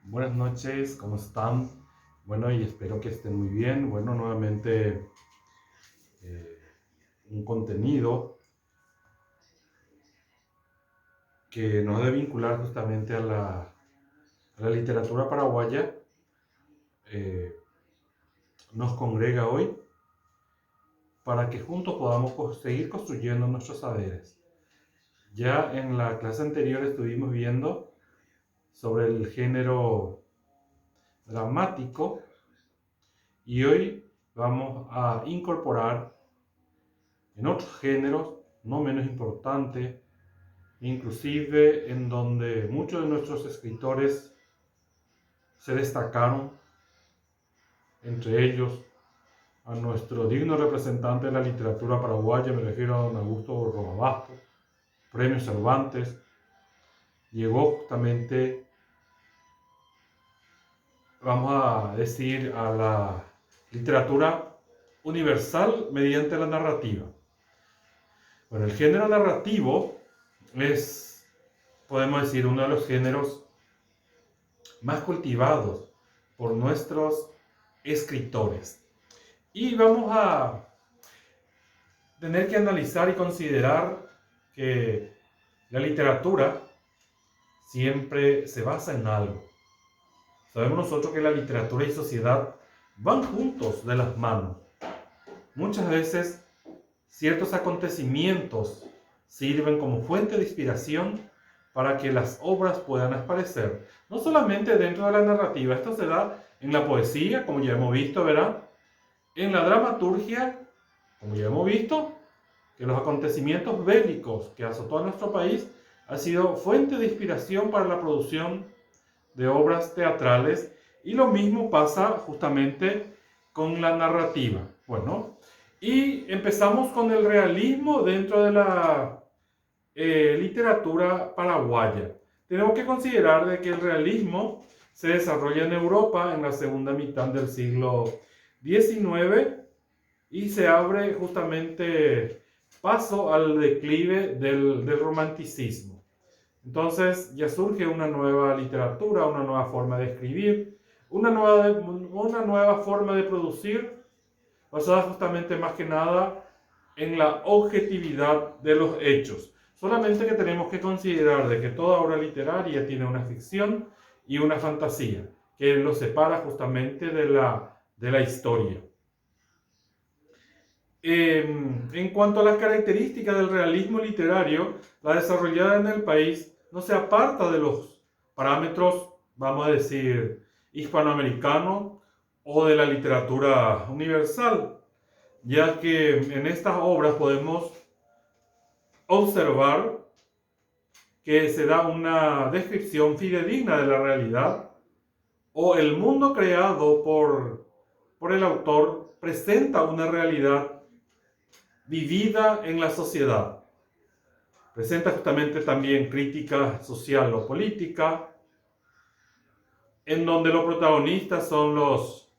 Buenas noches, ¿cómo están? Bueno, y espero que estén muy bien. Bueno, nuevamente eh, un contenido que nos debe vincular justamente a la literatura paraguaya. eh, Nos congrega hoy para que juntos podamos seguir construyendo nuestros saberes. Ya en la clase anterior estuvimos viendo sobre el género dramático y hoy vamos a incorporar en otros géneros no menos importantes, inclusive en donde muchos de nuestros escritores se destacaron, entre ellos a nuestro digno representante de la literatura paraguaya, me refiero a don Augusto Robabasto, Premio Cervantes, llegó justamente, vamos a decir, a la literatura universal mediante la narrativa. Bueno, el género narrativo es, podemos decir, uno de los géneros más cultivados por nuestros escritores. Y vamos a tener que analizar y considerar que la literatura siempre se basa en algo. Sabemos nosotros que la literatura y sociedad van juntos de las manos. Muchas veces ciertos acontecimientos sirven como fuente de inspiración para que las obras puedan aparecer. No solamente dentro de la narrativa, esto se da en la poesía, como ya hemos visto, ¿verdad? En la dramaturgia, como ya hemos visto, que los acontecimientos bélicos que azotó a nuestro país han sido fuente de inspiración para la producción de obras teatrales, y lo mismo pasa justamente con la narrativa. Bueno, y empezamos con el realismo dentro de la literatura paraguaya. Tenemos que considerar de que el realismo se desarrolla en Europa en la segunda mitad del siglo XIX y se abre justamente paso al declive del romanticismo. Entonces ya surge una nueva literatura, una nueva forma de escribir, una nueva forma de producir, basada justamente más que nada en la objetividad de los hechos. Solamente que tenemos que considerar de que toda obra literaria tiene una ficción y una fantasía, que lo separa justamente de la historia. En cuanto a las características del realismo literario, la desarrollada en el país no se aparta de los parámetros, vamos a decir, hispanoamericanos o de la literatura universal, ya que en estas obras podemos observar que se da una descripción fidedigna de la realidad o el mundo creado por el autor presenta una realidad vivida en la sociedad. Presenta justamente también crítica social o política, en donde los protagonistas son los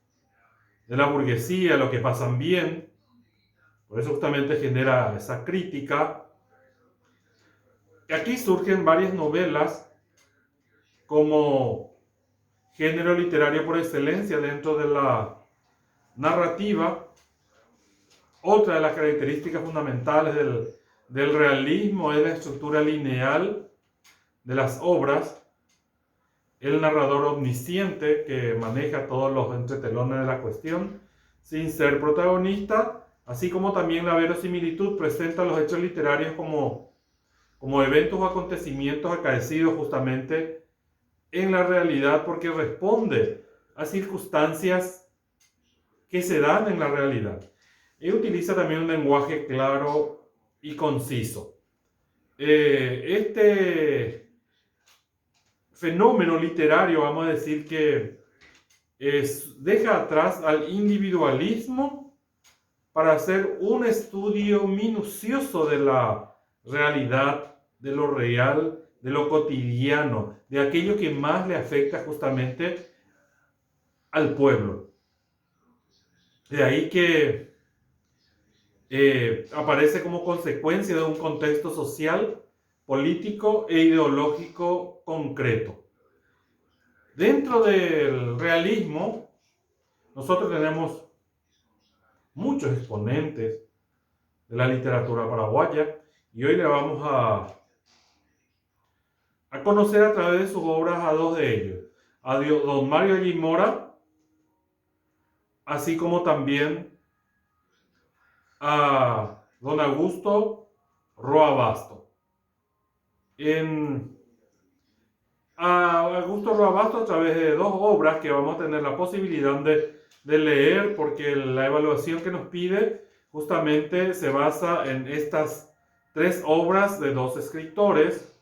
de la burguesía, los que pasan bien. Por eso justamente genera esa crítica. Y aquí surgen varias novelas como género literario por excelencia dentro de la narrativa. Otra de las características fundamentales del realismo es la estructura lineal de las obras, el narrador omnisciente que maneja todos los entretelones de la cuestión sin ser protagonista, así como también la verosimilitud presenta los hechos literarios como eventos o acontecimientos acaecidos justamente en la realidad porque responde a circunstancias que se dan en la realidad. Y utiliza también un lenguaje claro y conciso. Este fenómeno literario, vamos a decir que deja atrás al individualismo para hacer un estudio minucioso de la realidad, de lo real, de lo cotidiano, de aquello que más le afecta justamente al pueblo. De ahí que aparece como consecuencia de un contexto social, político e ideológico concreto. Dentro del realismo, nosotros tenemos muchos exponentes de la literatura paraguaya y hoy le vamos a conocer a través de sus obras a dos de ellos, a don Mario Allí Mora, así como también a don Augusto Roa Basto. A Augusto Roa Basto a través de dos obras que vamos a tener la posibilidad de leer, porque la evaluación que nos pide justamente se basa en estas tres obras de dos escritores.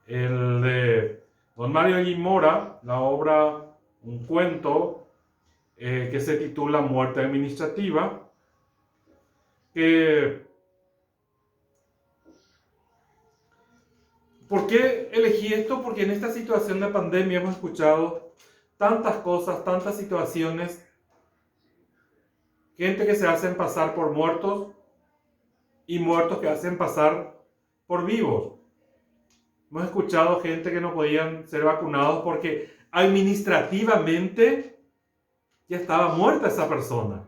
El de don Mario Allí Mora, la obra, un cuento que se titula Muerte Administrativa, ¿por qué elegí esto? Porque en esta situación de pandemia hemos escuchado tantas cosas, tantas situaciones, gente que se hacen pasar por muertos y muertos que hacen pasar por vivos. Hemos escuchado gente que no podían ser vacunados porque administrativamente ya estaba muerta esa persona.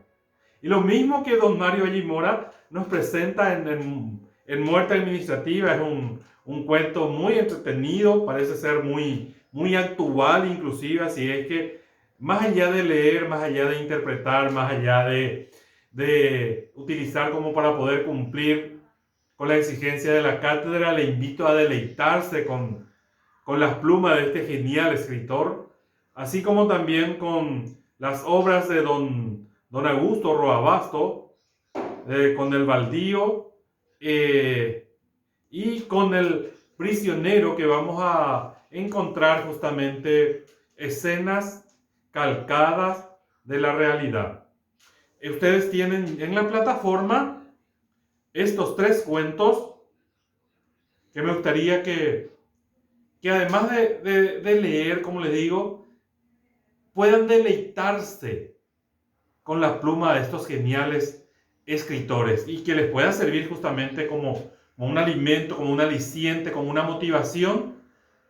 Y lo mismo que don Mario Allí Mora nos presenta en Muerte Administrativa. Es un cuento muy entretenido, parece ser muy actual inclusive, así es que más allá de leer, más allá de interpretar, más allá de utilizar como para poder cumplir con la exigencia de la cátedra, le invito a deleitarse con las plumas de este genial escritor, así como también con las obras de don Augusto Roa Basto, con El Baldío y con El Prisionero, que vamos a encontrar justamente escenas calcadas de la realidad. Ustedes tienen en la plataforma estos tres cuentos que me gustaría que además de leer, como les digo, puedan deleitarse con la pluma de estos geniales escritores y que les pueda servir justamente como un alimento, como un aliciente, como una motivación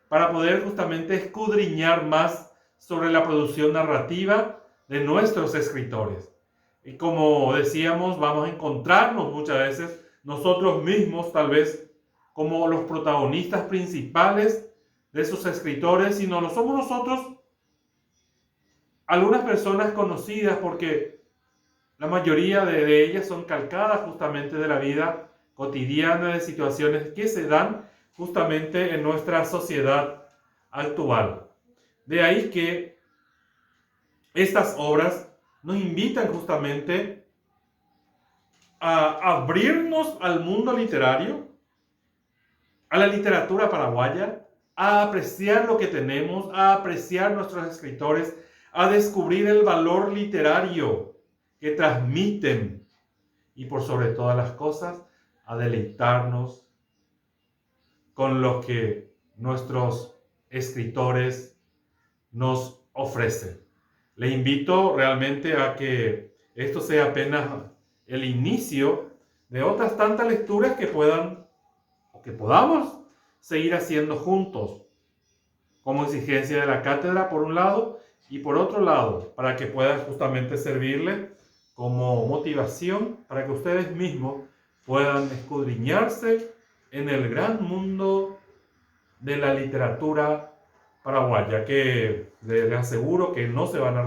para poder justamente escudriñar más sobre la producción narrativa de nuestros escritores. Y como decíamos, vamos a encontrarnos muchas veces nosotros mismos tal vez como los protagonistas principales de esos escritores, si no lo somos nosotros, algunas personas conocidas, porque la mayoría de ellas son calcadas justamente de la vida cotidiana, de situaciones que se dan justamente en nuestra sociedad actual. De ahí que estas obras nos invitan justamente a abrirnos al mundo literario, a la literatura paraguaya, a apreciar lo que tenemos, a apreciar nuestros escritores, a descubrir el valor literario que transmiten y por sobre todas las cosas, a deleitarnos con lo que nuestros escritores nos ofrecen. Le invito realmente a que esto sea apenas el inicio de otras tantas lecturas que puedan o que podamos seguir haciendo juntos, como exigencia de la cátedra por un lado y por otro lado para que pueda justamente servirle como motivación para que ustedes mismos puedan escudriñarse en el gran mundo de la literatura paraguaya, que les aseguro que no se van a